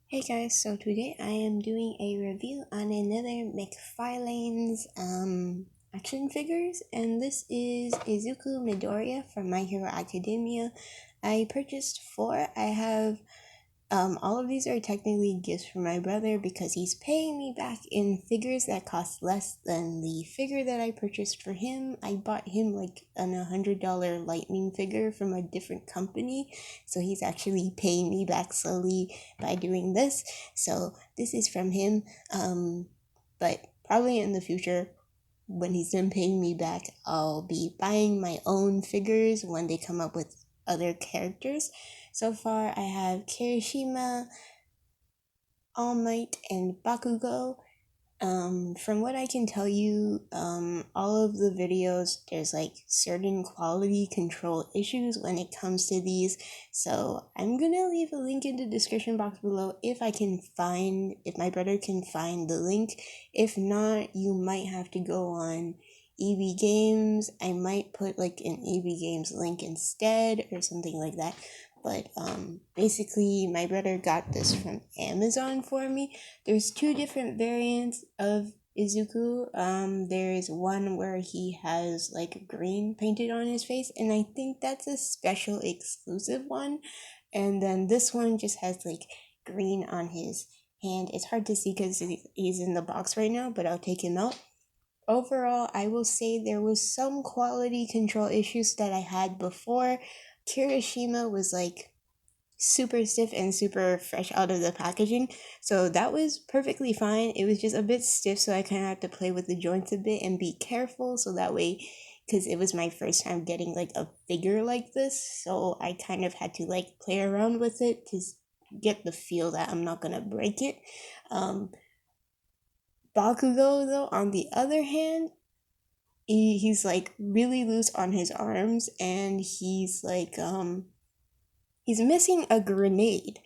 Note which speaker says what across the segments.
Speaker 1: Hey guys, so today I am doing a review on another McFarlane's action figures, and this is Izuku Midoriya from My Hero Academia. I purchased four. I have all of these are technically gifts from my brother because he's paying me back in figures that cost less than the figure that I purchased for him. I bought him like an $100 lightning figure from a different company, so he's actually paying me back slowly by doing this. So this is from him, but probably in the future, when he's done paying me back, I'll be buying my own figures when they come up with other characters. So far, I have Kirishima, All Might, and Bakugo. From what I can tell you, all of the videos, there's like certain quality control issues when it comes to these. So I'm gonna leave a link in the description box below if my brother can find the link. If not, you might have to go on EB Games. I might put like an EB Games link instead or something like that. But basically, my brother got this from Amazon for me. There's two different variants of Izuku. There's one where he has like green painted on his face, and I think that's a special exclusive one. And then this one just has like green on his hand. It's hard to see because he's in the box right now, but I'll take him out. Overall, I will say there was some quality control issues that I had before. Kirishima was like super stiff and super fresh out of the packaging. So that was perfectly fine. It was just a bit stiff, so I kind of had to play with the joints a bit and be careful so that way, because it was my first time getting like a figure like this, so I kind of had to like play around with it to get the feel that I'm not gonna break it. Um, Bakugo, though, on the other hand, he's like really loose on his arms, and he's missing a grenade.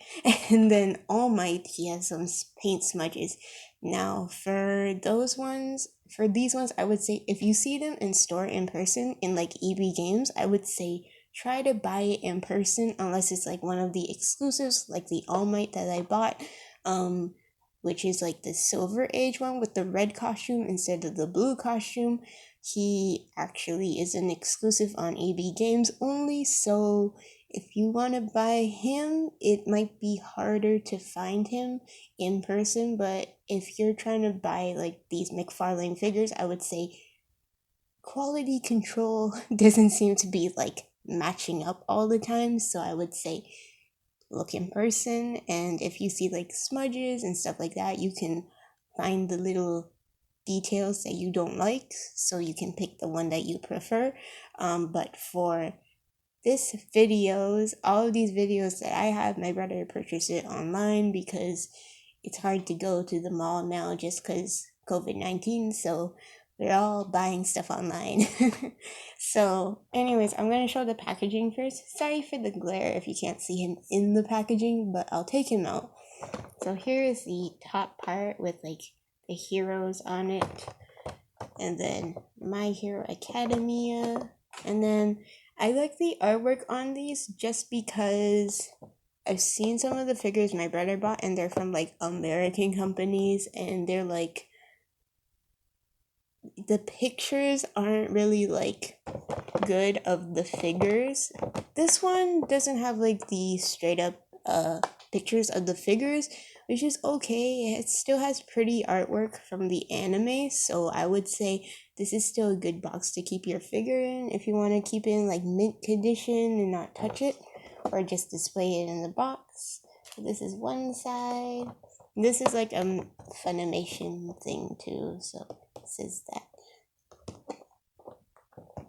Speaker 1: And then All Might, he has some paint smudges. Now, for these ones, I would say if you see them in store in person in like EB Games, I would say try to buy it in person unless it's like one of the exclusives, like the All Might that I bought, which is like the Silver Age one with the red costume instead of the blue costume. He actually is an exclusive on EB Games only, so if you want to buy him, it might be harder to find him in person, but if you're trying to buy like these McFarlane figures, I would say quality control doesn't seem to be like matching up all the time, so I would say look in person, and if you see like smudges and stuff like that, you can find the little details that you don't like, so you can pick the one that you prefer. But for all of these videos that I have, my brother purchased it online because it's hard to go to the mall now just because COVID-19. So we're all buying stuff online. So, anyways, I'm going to show the packaging first. Sorry for the glare if you can't see him in the packaging, but I'll take him out. So, here is the top part with like the heroes on it, and then My Hero Academia, and then I like the artwork on these just because I've seen some of the figures my brother bought and they're from like American companies, and they're like the pictures aren't really like good of the figures. This one doesn't have like the straight up pictures of the figures, which is okay. It still has pretty artwork from the anime, so I would say this is still a good box to keep your figure in if you want to keep it in like mint condition and not touch it, or just display it in the box. This is one side. This is like a Funimation thing too, so this is that.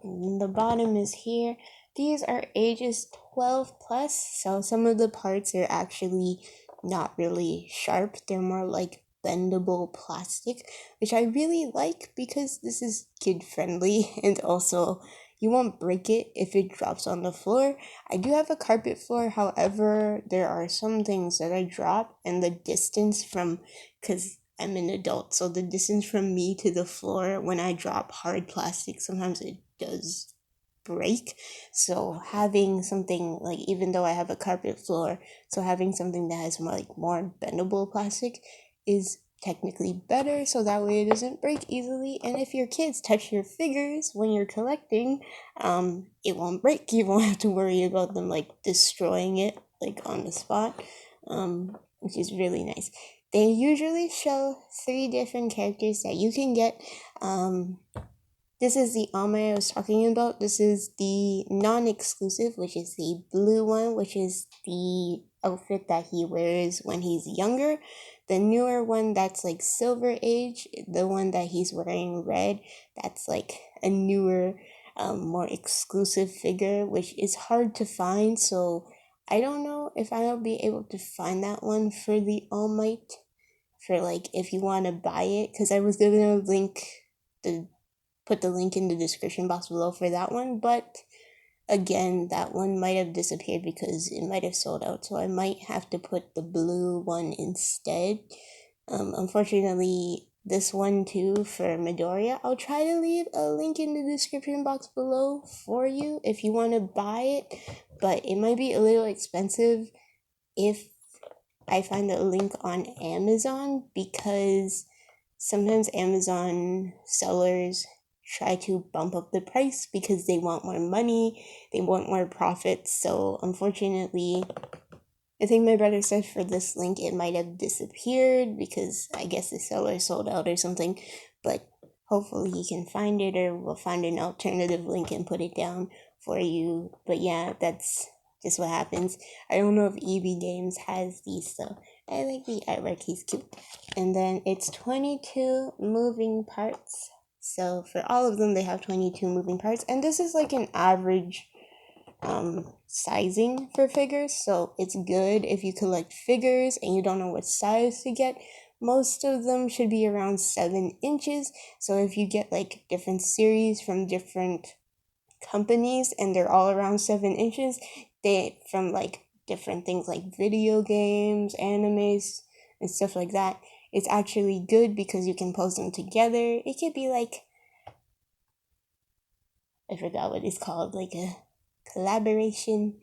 Speaker 1: And the bottom is here. These are ages 12 plus, so some of the parts are actually not really sharp. They're more like bendable plastic, which I really like because this is kid friendly, and also you won't break it if it drops on the floor. I do have a carpet floor, however, there are some things that I drop, and the distance from, because I'm an adult, so the distance from me to the floor when I drop hard plastic, sometimes it does break. So having something like, even though I have a carpet floor, so having something that has more bendable plastic is technically better, so that way it doesn't break easily. And if your kids touch your figures when you're collecting, it won't break. You won't have to worry about them like destroying it like on the spot, which is really nice. They usually show 3 different characters that you can get. This is the Ame I was talking about. This is the non-exclusive, which is the blue one, which is the outfit that he wears when he's younger. The newer one, that's like Silver Age, the one that he's wearing red, that's like a newer, more exclusive figure, which is hard to find. So I don't know if I'll be able to find that one for the All Might, for like if you want to buy it, because I was gonna put the link in the description box below for that one, but again, that one might have disappeared because it might have sold out, so I might have to put the blue one instead. Unfortunately, this one too for Midoriya, I'll try to leave a link in the description box below for you if you want to buy it, but it might be a little expensive if I find a link on Amazon, because sometimes Amazon sellers try to bump up the price because they want more money, they want more profits. So unfortunately, I think my brother said for this link it might have disappeared because I guess the seller sold out or something, but hopefully he can find it, or we'll find an alternative link and put it down for you. But yeah, that's just what happens. I don't know if EB Games has these, so I like the artwork, he's cute. And then it's 22 moving parts. So for all of them, they have 22 moving parts. And this is like an average sizing for figures. So it's good if you collect figures and you don't know what size to get. Most of them should be around 7 inches. So if you get like different series from different companies and they're all around 7 inches, they from like different things like video games, animes, and stuff like that, it's actually good because you can post them together. It could be like, I forgot what it's called, like a collaboration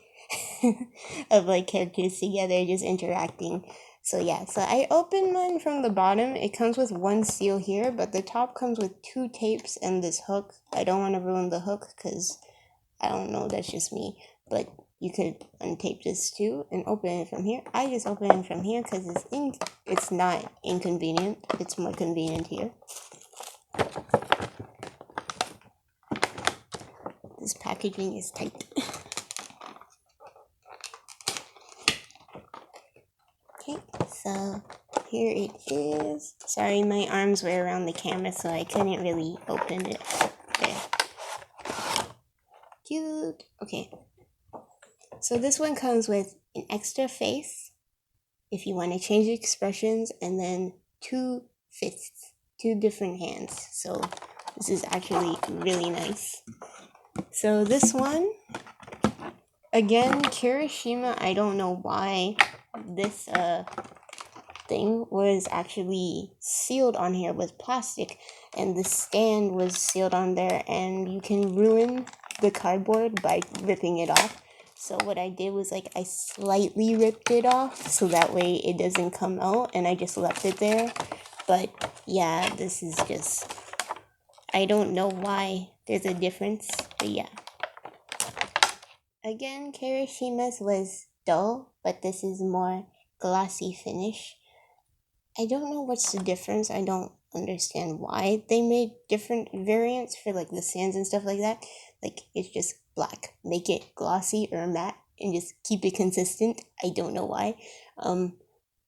Speaker 1: of like characters together just interacting. So yeah, so I opened mine from the bottom. It comes with 1 seal here, but the top comes with 2 tapes and this hook. I don't want to ruin the hook because I don't know, that's just me. But you could untape this too and open it from here. I just open it from here because it's not inconvenient. It's more convenient here. This packaging is tight. Okay, so here it is. Sorry, my arms were around the camera, so I couldn't really open it. There. Cute. Okay. So this one comes with an extra face if you want to change expressions, and then 2 fists, 2 different hands. So this is actually really nice. So this one, again, Kirishima, I don't know why this thing was actually sealed on here with plastic, and the stand was sealed on there, and you can ruin the cardboard by ripping it off. So what I did was like I slightly ripped it off so that way it doesn't come out, and I just left it there. But yeah, this is just, I don't know why there's a difference, but yeah. Again, Kirishima's was dull, but this is more glossy finish. I don't know what's the difference. I don't understand why they made different variants for like the sands and stuff like that. Like it's just black. Make it glossy or matte and just keep it consistent. I don't know why.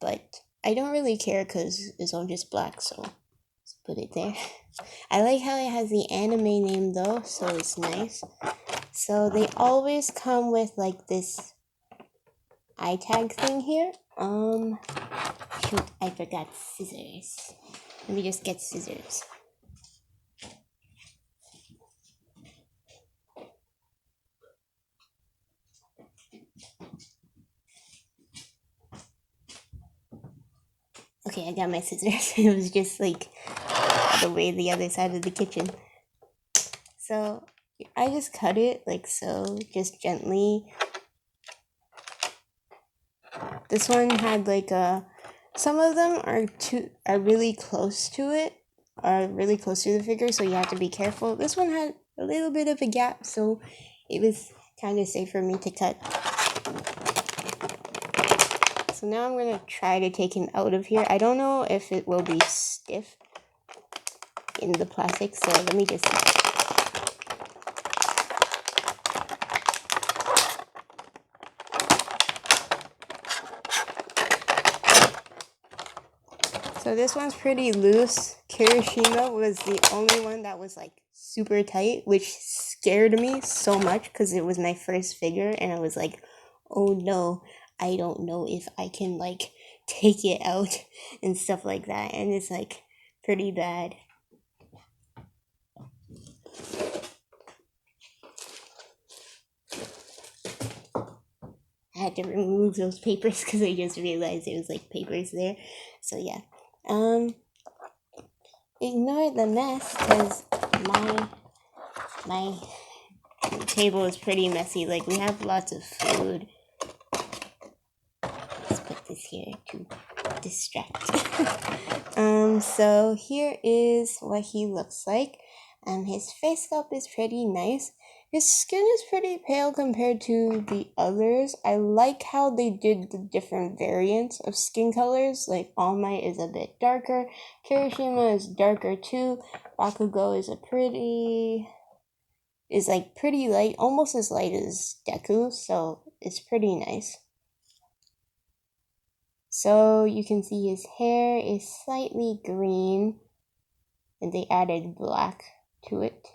Speaker 1: But I don't really care because it's all just black, so let's put it there. I like how it has the anime name though, so it's nice. So they always come with like this eye tag thing here. Shoot, I forgot scissors. Let me just get scissors. Okay, I got my scissors. It was just like the way the other side of the kitchen. So I just cut it like so, just gently. This one had like some of them are really close to it, are really close to the figure, so you have to be careful. This one had a little bit of a gap, so it was kind of safe for me to cut. So now I'm gonna try to take him out of here. I don't know if it will be stiff in the plastic, so let me just see. So this one's pretty loose. Kirishima was the only one that was like super tight, which scared me so much because it was my first figure and I was like, oh no, I don't know if I can like take it out and stuff like that. And it's like pretty bad. I had to remove those papers because I just realized there was like papers there. So yeah. Ignore the mess because my table is pretty messy. Like we have lots of food. Let's put this here to distract. So here is what he looks like. His face sculpt is pretty nice. His skin is pretty pale compared to the others. I like how they did the different variants of skin colors. Like All Might is a bit darker, Kirishima is darker too, Bakugo is pretty light, almost as light as Deku, so it's pretty nice. So you can see his hair is slightly green, and they added black to it.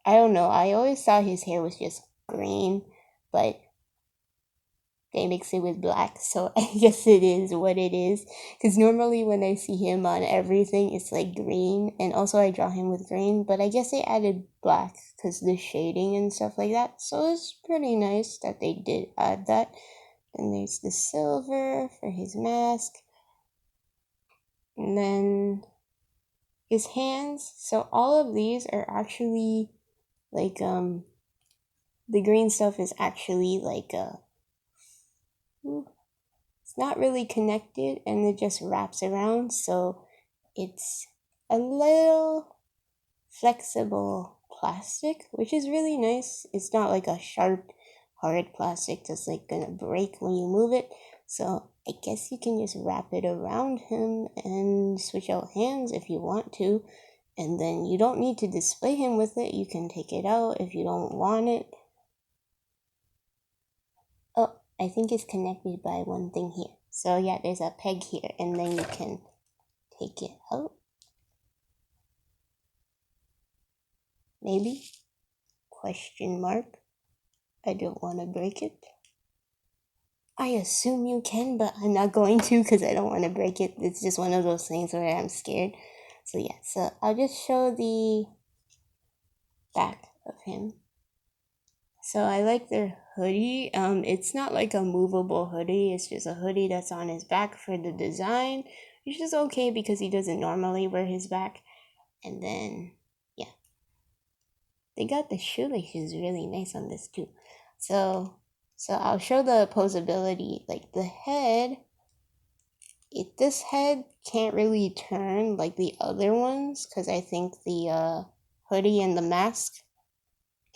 Speaker 1: I don't know, I always thought his hair was just green, but they mix it with black, so I guess it is what it is. Because normally when I see him on everything, it's like green, and also I draw him with green, but I guess they added black because the shading and stuff like that, so it's pretty nice that they did add that. And there's the silver for his mask. And then his hands. So all of these are actually like the green stuff is actually like it's not really connected and it just wraps around, so it's a little flexible plastic, which is really nice. It's not like a sharp hard plastic that's like gonna break when you move it. So I guess you can just wrap it around him and switch out hands if you want to. And then you don't need to display him with it. You can take it out if you don't want it. Oh, I think it's connected by one thing here. So yeah, there's a peg here and then you can take it out. Maybe? Question mark. I don't want to break it. I assume you can, but I'm not going to because I don't want to break it. It's just one of those things where I'm scared. So yeah, so I'll just show the back of him. So I like their hoodie. It's not like a movable hoodie. It's just a hoodie that's on his back for the design, which is okay because he doesn't normally wear his back. And then, yeah. They got the shoelaces really nice on this too. So I'll show the posability. Like the head, this head can't really turn like the other ones because I think the hoodie and the mask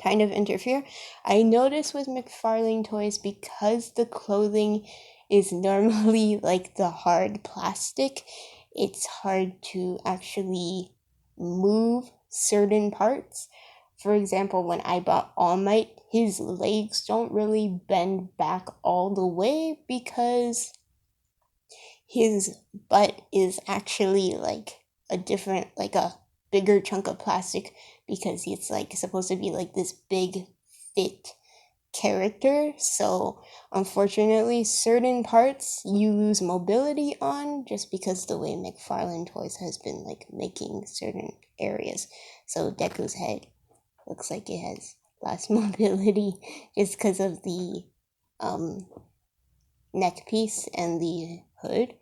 Speaker 1: kind of interfere. I notice with McFarlane toys, because the clothing is normally like the hard plastic, it's hard to actually move certain parts. For example, when I bought All Might, his legs don't really bend back all the way because his butt is actually like a different, like a bigger chunk of plastic because it's like supposed to be like this big fit character. So unfortunately, certain parts you lose mobility on just because the way McFarlane Toys has been like making certain areas. So Deku's head looks like it has lost mobility just because of the neck piece and the hood.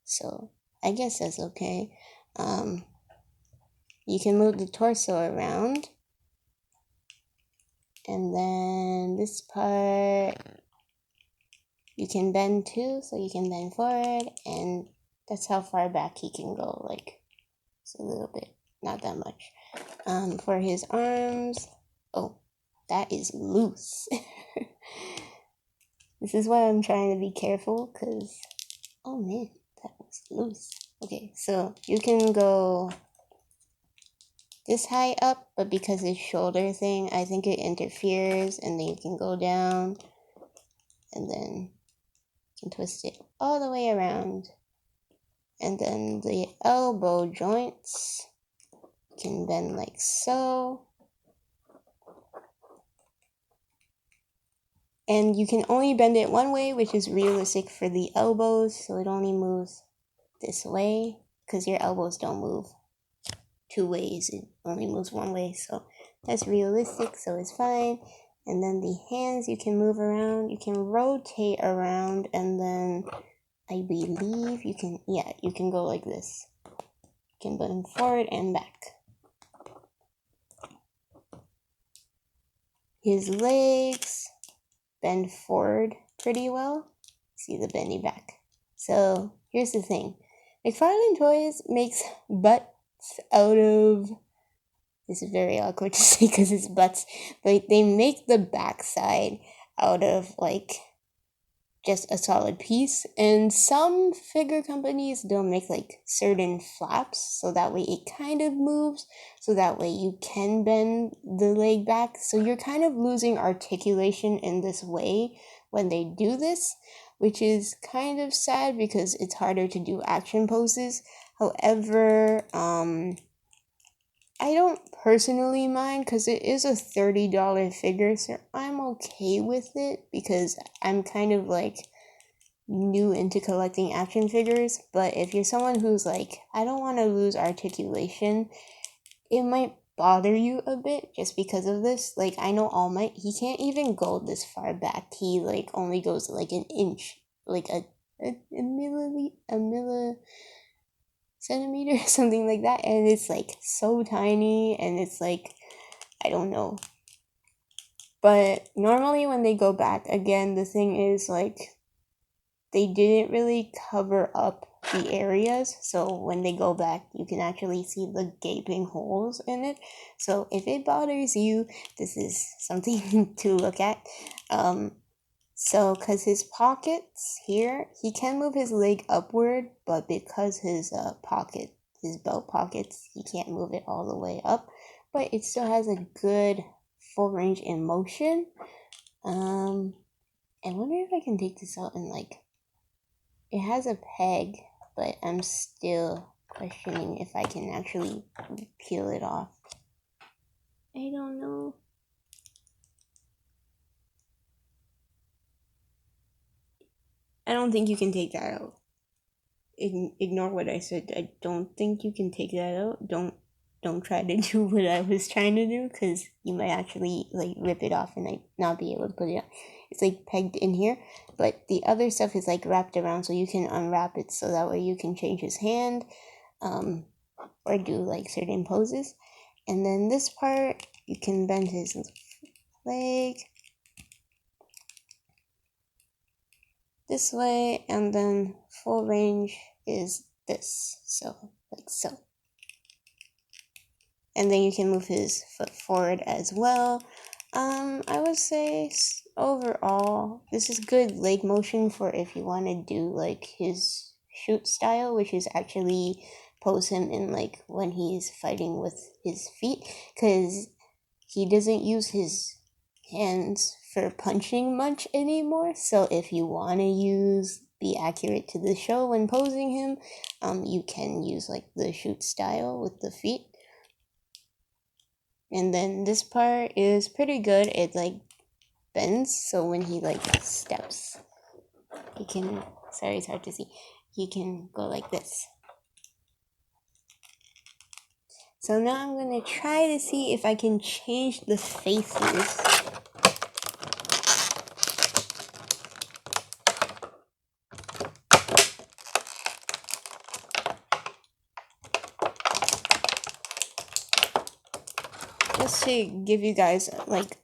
Speaker 1: So I guess that's okay. You can move the torso around And then this part you can bend too, so you can bend forward, and that's how far back he can go, like just a little bit, not that much. For his arms, oh, that is loose. This is why I'm trying to be careful, because, oh man, that was loose. Okay, so you can go this high up, but because his shoulder thing, I think it interferes, and then you can go down, and then you can twist it all the way around. And then the elbow joints can bend like so. And you can only bend it one way, which is realistic for the elbows, so it only moves this way, because your elbows don't move two ways, it only moves one way, so that's realistic, so it's fine. And then the hands you can move around, you can rotate around, and then I believe you can, yeah, you can go like this. You can bend forward and back. His legs bend forward pretty well. See the bendy back. So here's the thing. McFarlane Toys makes butts out of, this is very awkward to say because it's butts, but they make the backside out of like just a solid piece. And some figure companies they'll make like certain flaps so that way it kind of moves, so that way you can bend the leg back. So you're kind of losing articulation in this way when they do this, which is kind of sad because it's harder to do action poses. However, I don't personally mind because it is a $30 figure, so I'm okay with it because I'm kind of like new into collecting action figures. But if you're someone who's like, I don't want to lose articulation, it might bother you a bit just because of this. Like, I know All Might, he can't even go this far back. He like only goes like an inch, like a centimeter, something like that, and it's like so tiny, and it's like, I don't know. But normally when they go back, again, the thing is like they didn't really cover up the areas, so when they go back you can actually see the gaping holes in it. So if it bothers you, this is something to look at. So, because his pockets here, he can move his leg upward, but because his belt pockets, he can't move it all the way up. But it still has a good full range in motion. I wonder if I can take this out and like, it has a peg, but I'm still questioning if I can actually peel it off. I don't know. I don't think you can take that out. Ignore what I said. I don't think you can take that out. Don't try to do what I was trying to do, because you might actually like rip it off and like not be able to put it on. It's like pegged in here, but the other stuff is like wrapped around, so you can unwrap it so that way you can change his hand, or do like certain poses. And then this part, you can bend his leg this way, and then full range is this, so like so. And then you can move his foot forward as well. I would say overall this is good leg motion for if you want to do like his shoot style, which is actually pose him in like when he's fighting with his feet, because he doesn't use his hands for punching much anymore. So if you want to be accurate to the show when posing him, you can use like the shoot style with the feet. And then this part is pretty good. It like bends, so when he like steps, he can, sorry it's hard to see, he can go like this. So now I'm gonna try to see if I can change the faces. Just to give you guys like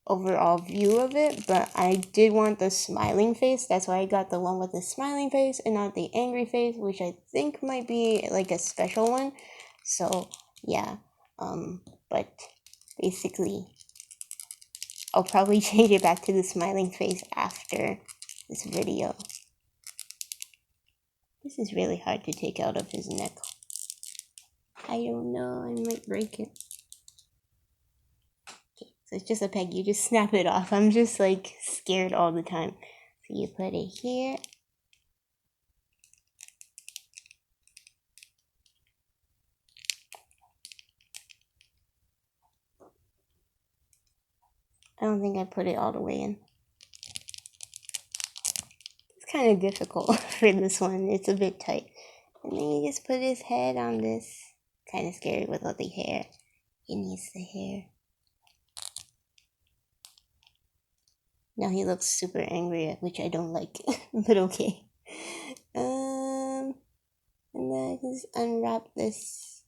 Speaker 1: overall view of it, but I did want the smiling face. That's why I got the one with the smiling face and not the angry face, which I think might be like a special one. So yeah, but basically I'll probably change it back to the smiling face after this video. This is really hard to take out of his neck. I don't know, I might break it. Okay, so it's just a peg, you just snap it off. I'm just like scared all the time. So you put it here. I don't think I put it all the way in. It's kind of difficult for this one. It's a bit tight. And then you just put his head on this. Kind of scary with all the hair. He needs the hair. Now he looks super angry, which I don't like. But okay. And then I just unwrap this.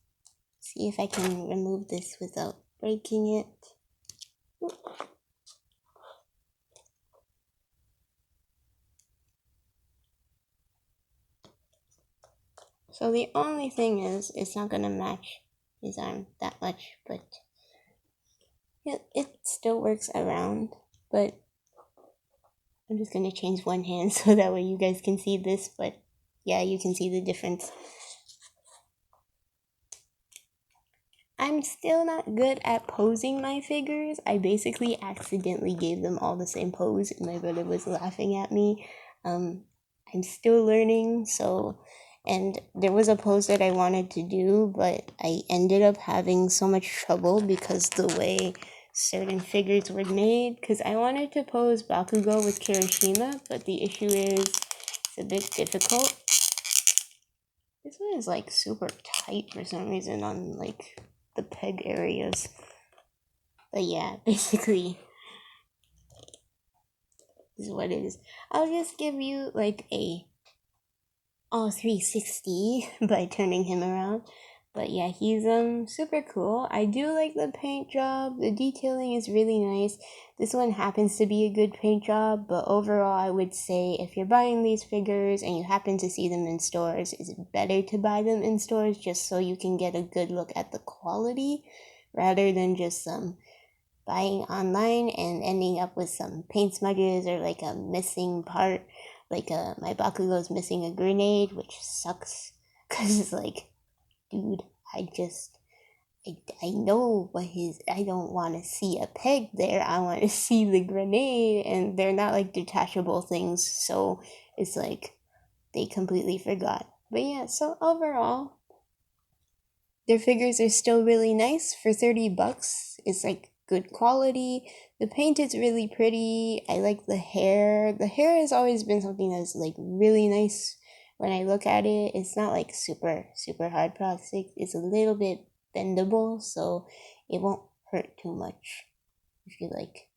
Speaker 1: See if I can remove this without breaking it. So the only thing is, it's not gonna match his arm that much, but it still works around. But I'm just gonna change one hand so that way you guys can see this, but yeah, you can see the difference. I'm still not good at posing my figures. I basically accidentally gave them all the same pose and my brother was laughing at me. I'm still learning, so, and there was a pose that I wanted to do, but I ended up having so much trouble because the way certain figures were made, because I wanted to pose Bakugo with Kirishima, but the issue is it's a bit difficult. This one is like super tight for some reason on like the peg areas. But yeah, basically this is what it is. I'll just give you like a all 360 by turning him around. But yeah, he's super cool. I do like the paint job. The detailing is really nice. This one happens to be a good paint job, but overall I would say if you're buying these figures and you happen to see them in stores, it's better to buy them in stores just so you can get a good look at the quality rather than just buying online and ending up with some paint smudges or like a missing part. Like my Bakugo's missing a grenade, which sucks because it's like, dude, I know what I don't want to see a peg there. I want to see the grenade, and they're not like detachable things, so it's like they completely forgot. But yeah, so overall, their figures are still really nice for 30 bucks. It's like good quality. The paint is really pretty. I like the hair. The hair has always been something that's like really nice when I look at it. It's not like super hard plastic. It's a little bit bendable, so it won't hurt too much if you like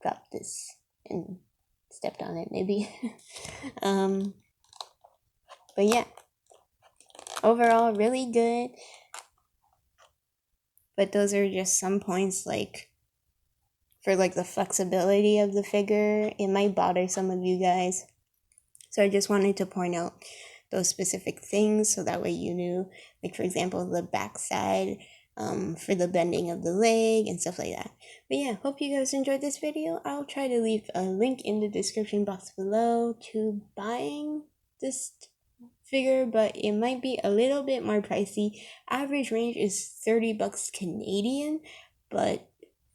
Speaker 1: drop this and stepped on it maybe. But yeah, overall really good. But those are just some points, like for like the flexibility of the figure. It might bother some of you guys, so I just wanted to point out those specific things so that way you knew, like for example the backside, for the bending of the leg and stuff like that. But yeah, hope you guys enjoyed this video. I'll try to leave a link in the description box below to buying this figure, but it might be a little bit more pricey. Average range is 30 bucks Canadian, but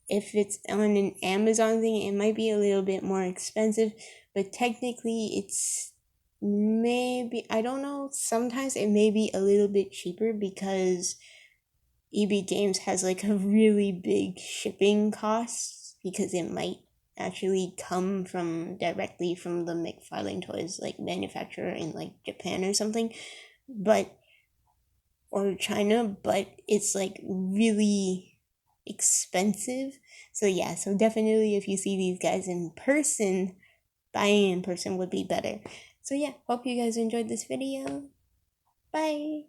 Speaker 1: if it's on an Amazon thing, it might be a little bit more expensive, but technically it's maybe, I don't know, sometimes it may be a little bit cheaper because EB Games has like a really big shipping cost because it might actually come from directly from the McFarlane Toys like manufacturer in like Japan or something, but or China, but it's like really expensive. So yeah, so definitely if you see these guys in person, buying in person would be better. So yeah, hope you guys enjoyed this video. Bye.